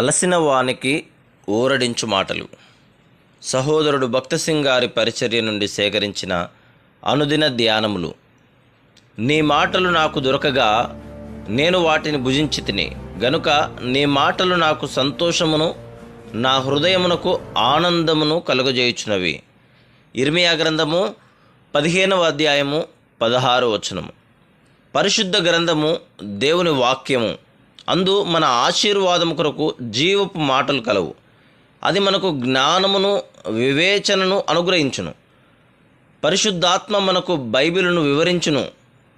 అలసిన వానికి ఊరడించు మాటలు. సహోదరుడు భక్తసింగ్ గారి పరిచర్య నుండి సేకరించిన అనుదిన ధ్యానములు. నీ మాటలు నాకు దొరకగా నేను వాటిని భుజించి తిని గనుక నీ మాటలు నాకు సంతోషమును నా హృదయమునకు ఆనందమును కలుగజేయుచున్నవి. ఇర్మియా గ్రంథము 15వ అధ్యాయము 16వ వచనము. పరిశుద్ధ గ్రంథము దేవుని వాక్యము. అందు మన ఆశీర్వాదము కొరకు జీవపు మాటలు కలవు. అది మనకు జ్ఞానమును వివేచనను అనుగ్రహించును. పరిశుద్ధాత్మ మనకు బైబిలును వివరించును.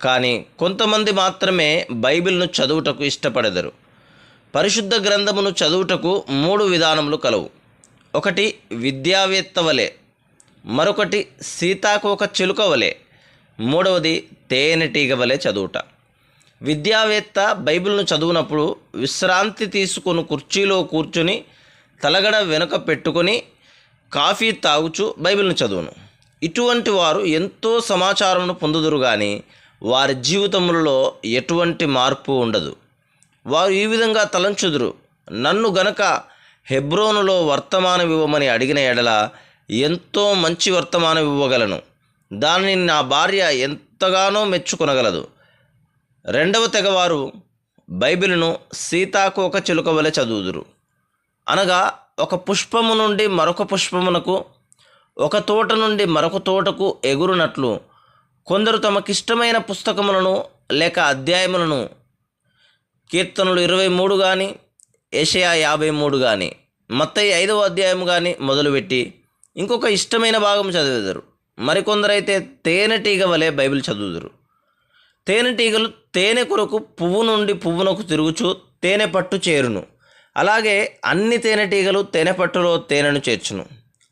కానీ కొంతమంది మాత్రమే బైబిల్ను చదువుటకు ఇష్టపడెదరు. పరిశుద్ధ గ్రంథమును చదువుటకు 3 విధానములు కలవు. ఒకటి విద్యావేత్త వలె, మరొకటి సీతాకోక చిలుక వలె, మూడవది తేనెటీగ వలె చదువుట. విద్యావేత్త బైబిల్ను చదువునప్పుడు విశ్రాంతి తీసుకొని కుర్చీలో కూర్చొని తలగడ వెనుక పెట్టుకొని కాఫీ తాగుచు బైబిల్ను చదువును. ఇటువంటి వారు ఎంతో సమాచారమును పొందుదురు కానీ వారి జీవితములలో ఎటువంటి మార్పు ఉండదు. వారు ఈ విధంగా తలంచుదురు: నన్ను గనక హెబ్రోనులో వర్తమానం ఇవ్వమని అడిగిన ఎడల ఎంతో మంచి వర్తమానం ఇవ్వగలను. దానిని నా భార్య ఎంతగానో మెచ్చుకొనగలదు. రెండవ తెగవారు బైబిలును సీతాకోక చిలుక వలె చదువుదురు. అనగా ఒక పుష్పము నుండి మరొక పుష్పమునకు, ఒక తోట నుండి మరొక తోటకు ఎగురునట్లు కొందరు తమకిష్టమైన పుస్తకములను లేక అధ్యాయములను, కీర్తనలు 23 కానీ, యెషయా 53 కానీ, మత్తయి 5వ అధ్యాయం కానీ మొదలుపెట్టి ఇంకొక ఇష్టమైన భాగం చదివేదరు. మరికొందరైతే తేనెటీగ వలె బైబిల్ చదువుదురు. తేనెటీగలు తేనె కొరకు పువ్వు నుండి పువ్వునకు తిరుగుచు తేనె పట్టు చేరును. అలాగే అన్ని తేనెటీగలు తేనె పట్టులో తేనెను చేర్చును.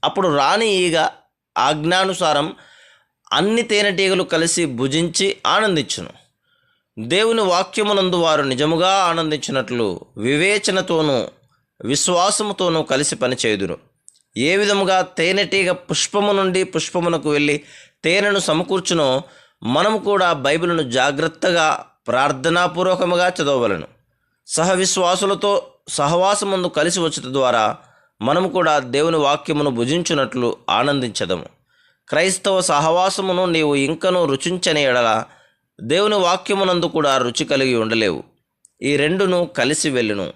అప్పుడు రాణి ఈగ ఆజ్ఞానుసారం అన్ని తేనెటీగలు కలిసి భుజించి ఆనందించును. దేవుని వాక్యమునందు వారు నిజముగా ఆనందించినట్లు వివేచనతోనూ విశ్వాసముతోనూ కలిసి పనిచేయుదురు. ఏ విధముగా తేనెటీగ పుష్పము నుండి పుష్పమునకు వెళ్ళి తేనెను సమకూర్చునో మనము కూడా బైబిలును జాగ్రత్తగా ప్రార్థనాపూర్వకముగా చదవవలను. సహవిశ్వాసులతో సహవాసముందు కలిసి వచ్చుట ద్వారా మనము కూడా దేవుని వాక్యమును భుజించున్నట్లు ఆనందించదము. క్రైస్తవ సహవాసమును నీవు ఇంకనూ రుచించని ఎడల దేవుని వాక్యమునందు కూడా రుచి కలిగి ఉండలేవు. ఈ రెండును కలిసి వెళ్ళును.